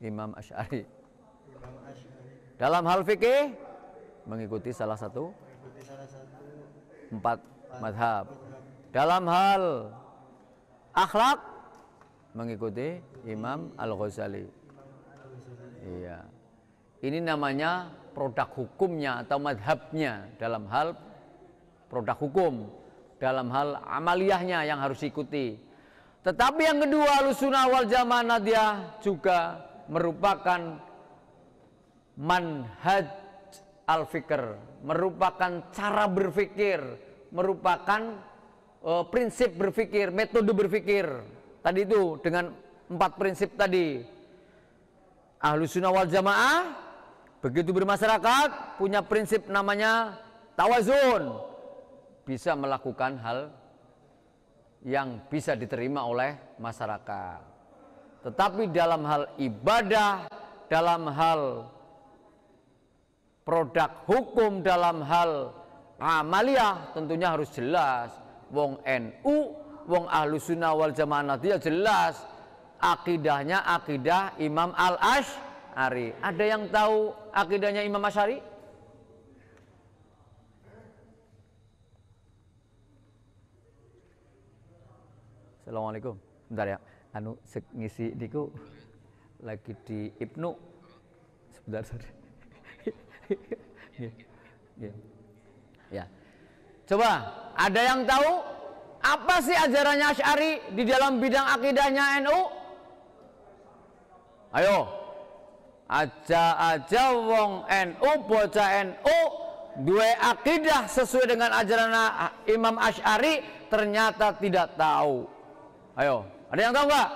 Imam Asy'ari. Dalam hal fikih mengikuti salah satu empat mazhab. Dalam hal akhlak mengikuti Imam Al-Ghazali. Iya. Ini namanya produk hukumnya atau madhabnya dalam hal produk hukum, dalam hal amaliyahnya yang harus diikuti. Tetapi yang kedua, Ahlussunnah wal Jamaah Nahdiyah juga merupakan manhaj al-fikr, merupakan cara berpikir, merupakan prinsip berpikir, metode berpikir. Tadi itu dengan 4 prinsip tadi. Ahlussunnah wal Jamaah begitu bermasyarakat punya prinsip namanya tawazun, bisa melakukan hal yang bisa diterima oleh masyarakat. Tetapi dalam hal ibadah, dalam hal produk hukum, dalam hal amaliyah tentunya harus jelas. Wong NU, wong Ahlussunnah wal Jamaah Nahdiyah jelas akidahnya akidah Imam Al-Asy'ari. Ada yang tahu akidahnya Imam Asy'ari? Assalamualaikum. Bentar ya. Ngisi diku lagi di Ibnu. Sebentar saja. Ya. Coba, ada yang tahu apa sih ajarannya Asy'ari di dalam bidang akidahnya NU? Ayo. Aja wong NU, bocah NU duwe akidah sesuai dengan ajaran Imam Asy'ari ternyata tidak tahu. Ayo, ada yang tahu nggak?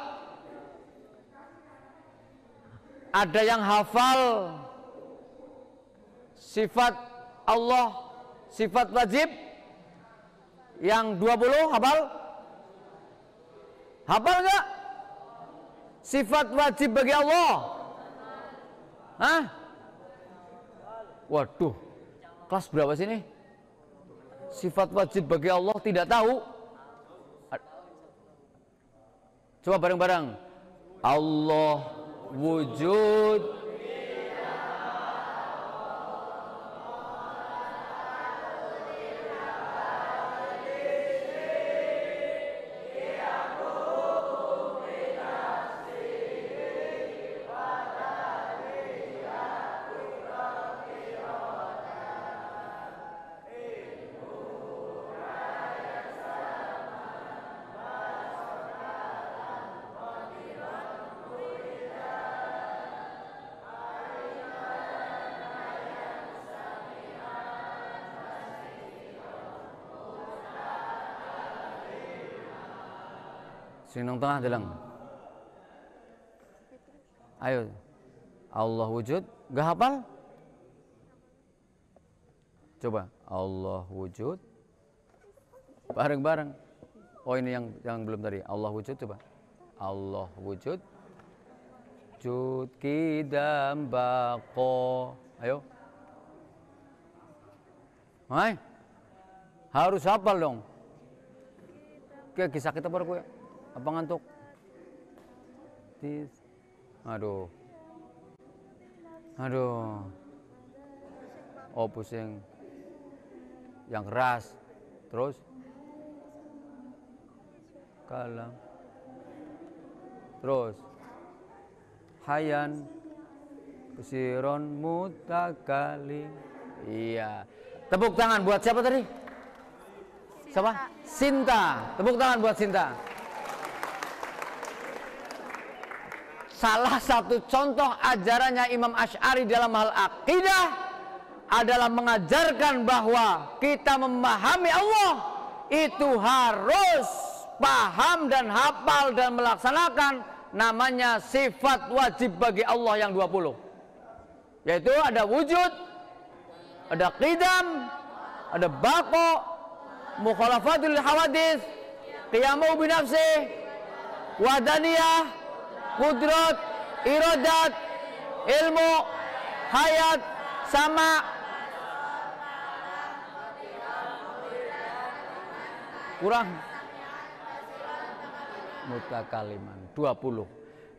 Ada yang hafal sifat Allah, sifat wajib yang 20 hafal? Hafal nggak? Sifat wajib bagi Allah Hah? Waduh, kelas berapa sih ini? Sifat wajib bagi Allah tidak tahu. Coba bareng-bareng. Allah wujud. Sing nang tengah dalang. Ayo. Allah wujud, enggak hafal? Coba. Allah wujud. Bareng-bareng. Oh ini yang belum tadi. Allah wujud coba. Allah wujud. Jud kidam baqo. Ayo. Hai. Harus hafal dong. Kayak kisah kita baru gue. Apa ngantuk? Aduh. Oh pusing. Yang keras. Terus kalam. Terus hayan kusiron mutakali. Iya. Tepuk tangan buat siapa tadi? Siapa? Sinta. Tepuk tangan buat Sinta. Salah satu contoh ajarannya Imam Asy'ari dalam hal akidah adalah mengajarkan bahwa kita memahami Allah itu harus paham dan hafal dan melaksanakan namanya sifat wajib bagi Allah yang 20. Yaitu ada wujud, ada qidam, ada baqo, mukhalafatul hawadis, qiyamu binafsi, wadaniyah, kudrat, iradat, ilmu, hayat, sama. Kurang mutakaliman 20.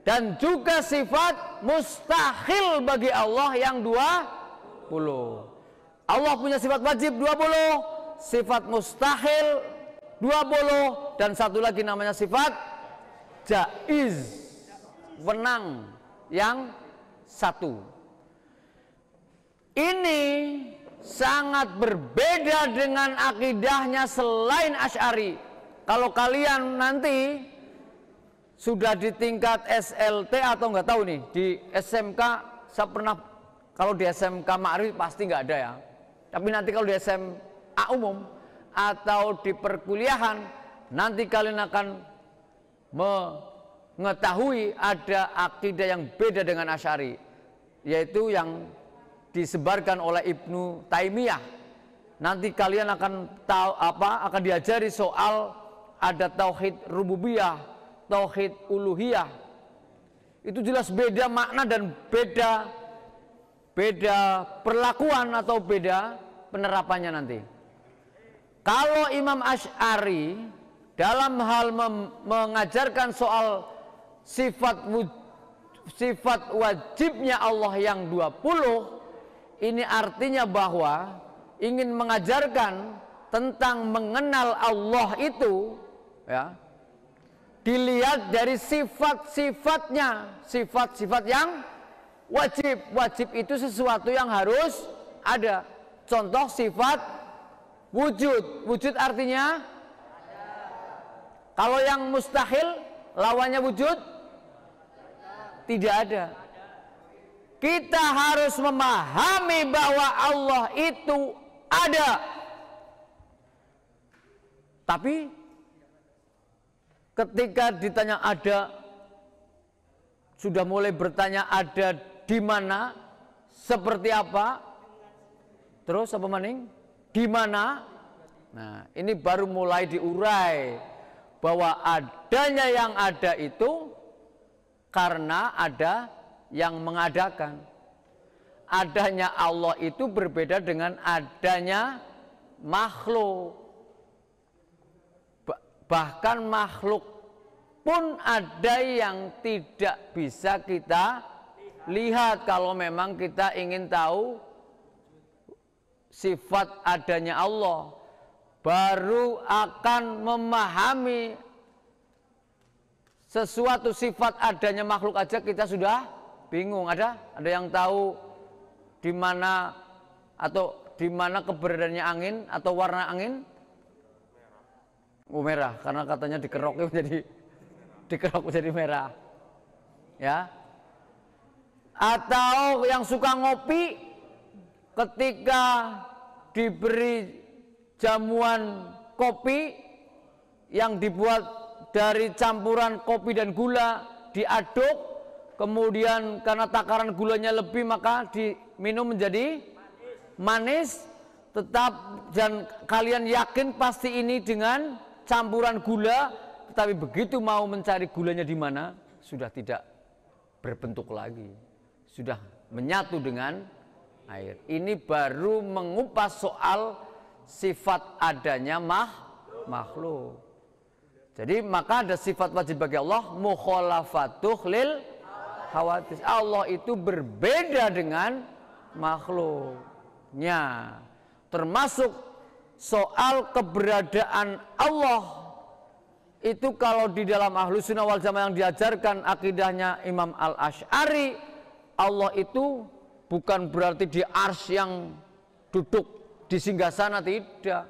Dan juga sifat mustahil bagi Allah yang 20. Allah punya sifat wajib 20, sifat mustahil 20, dan satu lagi namanya sifat jaiz, wenang yang satu. Ini sangat berbeda dengan akidahnya selain Asy'ari. Kalau kalian nanti sudah di tingkat SLT atau nggak tahu nih di SMK, saya pernah, kalau di SMK Ma'rif pasti nggak ada ya. Tapi nanti kalau di SMA umum atau di perkuliahan, nanti kalian akan mengetahui ada akidah yang beda dengan Asy'ari, yaitu yang disebarkan oleh Ibnu Taimiyah. Nanti kalian akan tahu akan diajari soal ada tauhid rububiyah, tauhid uluhiyah. Itu jelas beda makna dan beda perlakuan atau beda penerapannya nanti. Kalau Imam Asy'ari dalam hal mengajarkan soal sifat wajibnya Allah yang 20, ini artinya bahwa ingin mengajarkan tentang mengenal Allah itu ya, dilihat dari sifat-sifatnya, sifat-sifat yang wajib. Wajib itu sesuatu yang harus ada. Contoh sifat wujud. Wujud artinya kalau yang mustahil lawannya wujud tidak ada. Kita harus memahami bahwa Allah itu ada. Tapi ketika ditanya ada, sudah mulai bertanya ada di mana, seperti apa, terus apa maning, di mana. Nah, ini baru mulai diurai bahwa adanya yang ada itu karena ada yang mengadakan. adanya Allah itu berbeda dengan adanya makhluk. Bahkan makhluk pun ada yang tidak bisa kita lihat. Kalau memang kita ingin tahu sifat adanya Allah, baru akan memahami sesuatu sifat adanya makhluk aja kita sudah bingung. Ada yang tahu di mana keberadaannya angin atau warna angin? Merah, karena katanya dikerok jadi merah. Ya. Atau yang suka ngopi, ketika diberi jamuan kopi yang dibuat dari campuran kopi dan gula, diaduk, kemudian karena takaran gulanya lebih maka diminum menjadi manis, dan kalian yakin pasti ini dengan campuran gula, tetapi begitu mau mencari gulanya di mana, sudah tidak berbentuk lagi, sudah menyatu dengan air. Ini baru mengupas soal sifat adanya makhluk. Jadi maka ada sifat wajib bagi Allah, mukhalafatuh lil hawadits. Allah itu berbeda dengan makhluknya. Termasuk soal keberadaan Allah itu kalau di dalam Ahlus Sunnah wal Jamaah yang diajarkan akidahnya Imam Al-Asy'ari, Allah itu bukan berarti di arsy yang duduk di singgasana, tidak.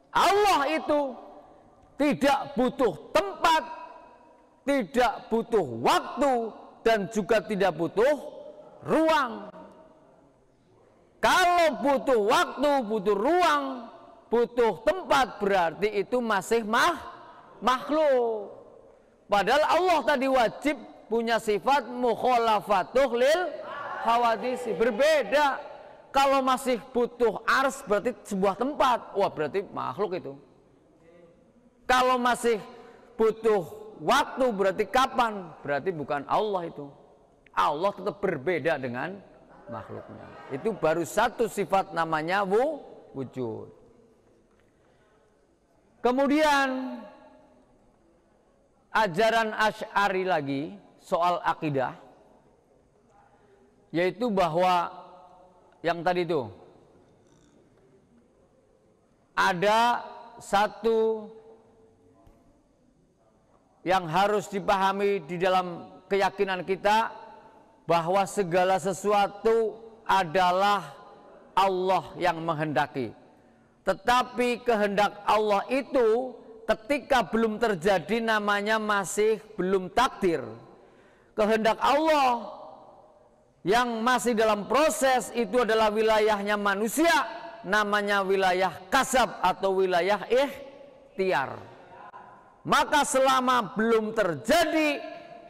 Allah itu tidak butuh tempat, tidak butuh waktu, dan juga tidak butuh ruang. Kalau butuh waktu, butuh ruang, butuh tempat, berarti itu masih makhluk. Padahal Allah tadi wajib punya sifat mukhalafatuh lil hawadits. Berbeda. Kalau masih butuh ars berarti sebuah tempat. Wah, berarti makhluk itu. Kalau masih butuh waktu berarti kapan? Berarti bukan Allah itu. Allah tetap berbeda dengan makhluknya. Itu baru satu sifat namanya wujud. Kemudian ajaran Asy'ari lagi soal akidah, yaitu bahwa yang tadi itu ada satu yang harus dipahami di dalam keyakinan kita, bahwa segala sesuatu adalah Allah yang menghendaki. Tetapi kehendak Allah itu ketika belum terjadi namanya masih belum takdir. Kehendak Allah yang masih dalam proses itu adalah wilayahnya manusia, namanya wilayah kasab atau wilayah ikhtiar. Maka selama belum terjadi,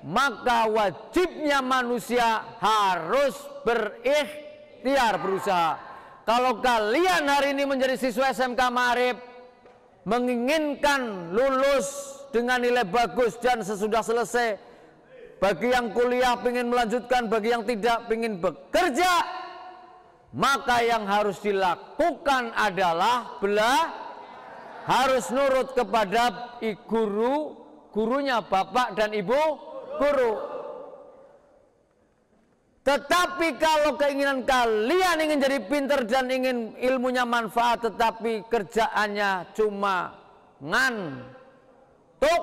maka wajibnya manusia harus berikhtiar, berusaha. Kalau kalian hari ini menjadi siswa SMK Ma'arif, menginginkan lulus dengan nilai bagus dan sesudah selesai, bagi yang kuliah ingin melanjutkan, bagi yang tidak ingin bekerja, maka yang harus dilakukan adalah harus nurut kepada gurunya, bapak dan ibu guru. Tetapi kalau keinginan kalian ingin jadi pintar dan ingin ilmunya manfaat, tetapi kerjaannya cuma ngantuk,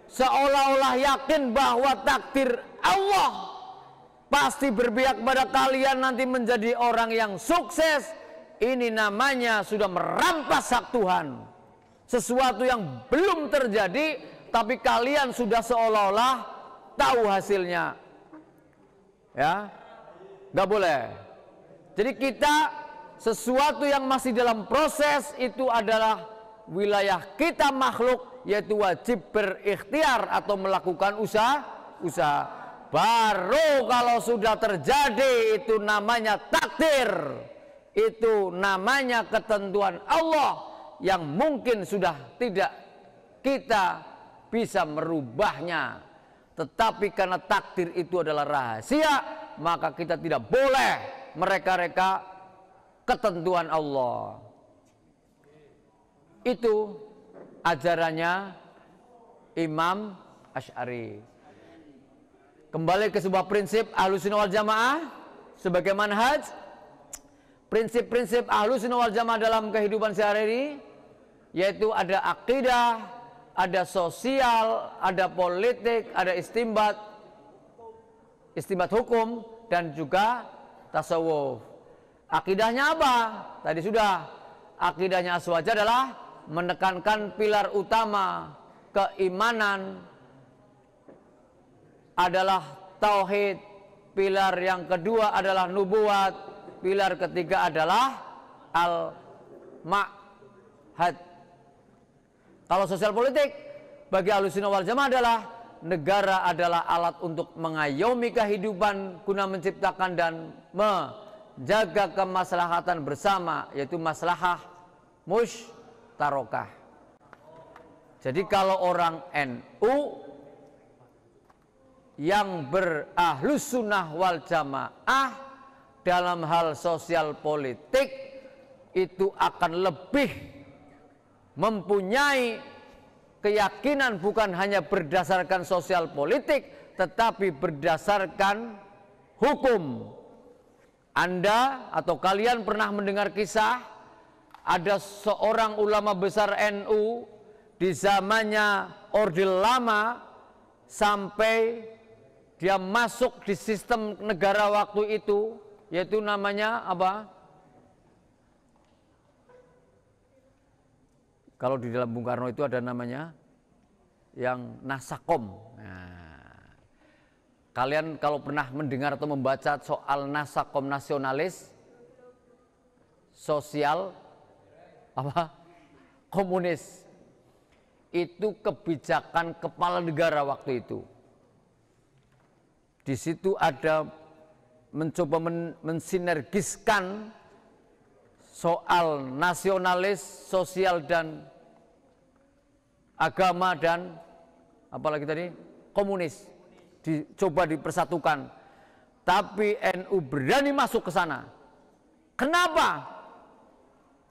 seolah-olah yakin bahwa takdir Allah pasti berpihak kepada kalian nanti menjadi orang yang sukses, ini namanya sudah merampas hak Tuhan. Sesuatu yang belum terjadi, tapi kalian sudah seolah-olah tahu hasilnya. Ya, nggak boleh. Jadi kita sesuatu yang masih dalam proses itu adalah wilayah kita makhluk, yaitu wajib berikhtiar atau melakukan usaha. Baru kalau sudah terjadi itu namanya takdir, itu namanya ketentuan Allah yang mungkin sudah tidak kita bisa merubahnya. Tetapi karena takdir itu adalah rahasia, maka kita tidak boleh mereka-reka ketentuan Allah. Itu ajarannya Imam Asy'ari. Kembali ke sebuah prinsip Ahlussunnah wal Jamaah sebagai manhaj. Prinsip-prinsip Ahlussunnah wal Jamaah dalam kehidupan sehari-hari, yaitu ada akidah, ada sosial, ada politik, ada istimbat hukum, dan juga tasawuf. Akidahnya apa? Tadi sudah. Akidahnya Aswaja adalah menekankan pilar utama keimanan adalah tauhid, pilar yang kedua adalah nubuat, pilar ketiga adalah al-ma'had. Kalau sosial politik bagi Ahlussunnah wal Jamaah adalah negara adalah alat untuk mengayomi kehidupan guna menciptakan dan menjaga kemaslahatan bersama, yaitu maslahah musytarakah. Jadi kalau orang NU yang berahlus-sunnah wal jamaah dalam hal sosial politik itu akan lebih mempunyai keyakinan bukan hanya berdasarkan sosial politik tetapi berdasarkan hukum. Anda atau kalian pernah mendengar kisah ada seorang ulama besar NU di zamannya Orde Lama sampai dia masuk di sistem negara waktu itu, yaitu namanya apa? Kalau di dalam Bung Karno itu ada namanya yang Nasakom. Nah, kalian kalau pernah mendengar atau membaca soal Nasakom nasionalis, sosial apa? Komunis. Itu kebijakan kepala negara waktu itu. Di situ ada mencoba mensinergiskan soal nasionalis, sosial dan agama dan apalagi tadi komunis dicoba dipersatukan. Tapi NU berani masuk ke sana. Kenapa?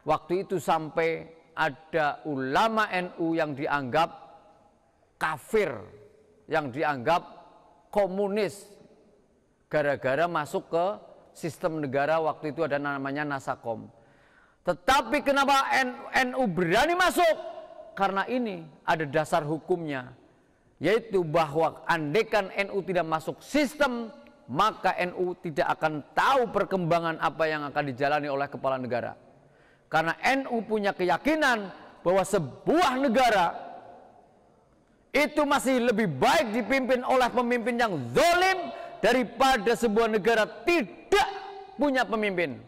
Waktu itu sampai ada ulama NU yang dianggap kafir, yang dianggap komunis gara-gara masuk ke sistem negara waktu itu ada namanya Nasakom. Tetapi kenapa NU berani masuk? Karena ini ada dasar hukumnya, yaitu bahwa andaikan NU tidak masuk sistem, maka NU tidak akan tahu perkembangan apa yang akan dijalani oleh kepala negara. Karena NU punya keyakinan bahwa sebuah negara itu masih lebih baik dipimpin oleh pemimpin yang zalim daripada sebuah negara tidak punya pemimpin.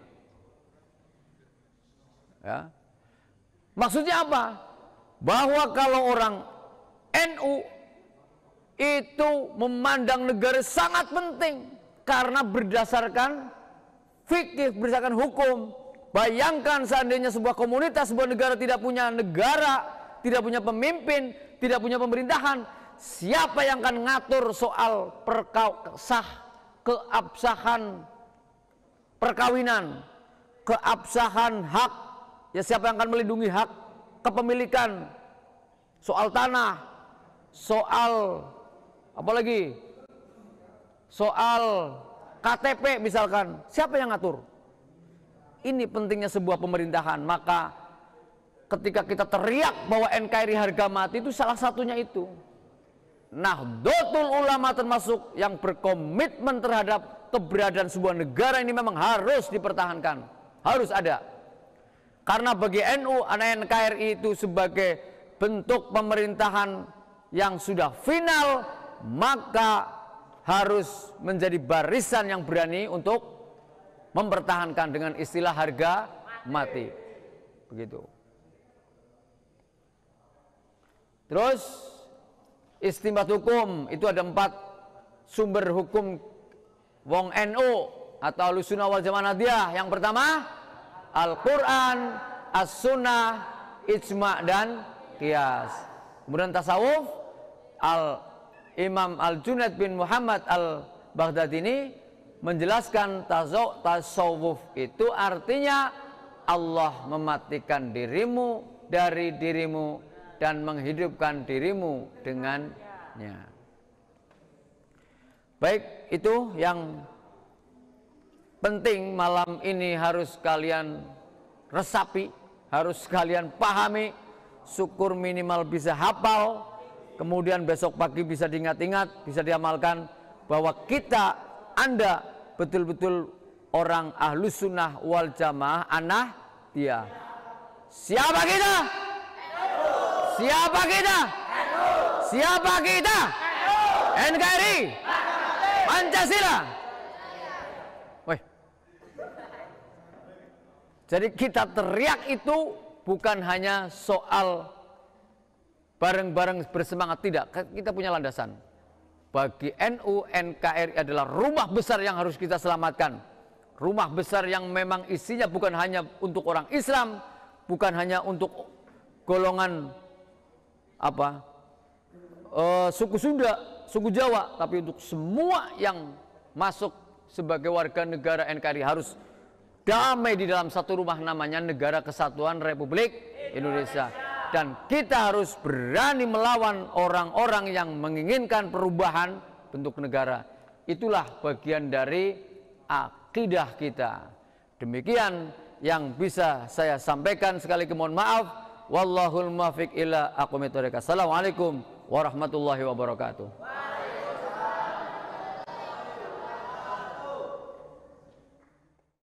Ya. Maksudnya apa? Bahwa kalau orang NU itu memandang negara sangat penting karena berdasarkan fikih, berdasarkan hukum. Bayangkan seandainya sebuah komunitas, sebuah negara tidak punya negara, tidak punya pemimpin, tidak punya pemerintahan, siapa yang akan ngatur soal keabsahan perkawinan, keabsahan hak, ya siapa yang akan melindungi hak kepemilikan, soal tanah, soal apa lagi, soal KTP misalkan, siapa yang ngatur? Ini pentingnya sebuah pemerintahan. Maka ketika kita teriak bahwa NKRI harga mati, itu salah satunya itu. Nahdlatul Ulama termasuk yang berkomitmen terhadap keberadaan sebuah negara ini memang harus dipertahankan, harus ada. Karena bagi NU, NKRI itu sebagai bentuk pemerintahan yang sudah final, maka harus menjadi barisan yang berani untuk mempertahankan dengan istilah harga mati. Begitu. Terus istimbat hukum itu ada 4 sumber hukum wong NU atau Ahlussunnah wal Jamaah Nahdliyah. Yang pertama Al-Quran, As-Sunnah, Ijma' dan Qiyas. Kemudian tasawuf, Imam Al-Junaid bin Muhammad Al-Baghdadi ini menjelaskan tasawuf itu artinya Allah mematikan dirimu dari dirimu dan menghidupkan dirimu dengannya. Baik, itu yang penting malam ini harus kalian resapi, harus kalian pahami, syukur minimal bisa hafal, kemudian besok pagi bisa diingat-ingat, bisa diamalkan, bahwa kita, Anda betul-betul orang Ahlus Sunnah wal Jamaah Ahmadiyah. Siapa kita? Siapa kita? Siapa kita? NKRI Pancasila. Wih. Jadi kita teriak itu bukan hanya soal bareng-bareng bersemangat, tidak. Kita punya landasan. Bagi NU, NKRI adalah rumah besar yang harus kita selamatkan. Rumah besar yang memang isinya bukan hanya untuk orang Islam, bukan hanya untuk golongan suku Sunda, suku Jawa, tapi untuk semua yang masuk sebagai warga negara NKRI harus damai di dalam satu rumah, namanya Negara Kesatuan Republik Indonesia. Dan kita harus berani melawan orang-orang yang menginginkan perubahan bentuk negara. Itulah bagian dari akidah kita. Demikian yang bisa saya sampaikan. Sekali lagi mohon maaf. Wallahul muwaffiq ila aqwamit thoriq. Assalamualaikum warahmatullahi wabarakatuh.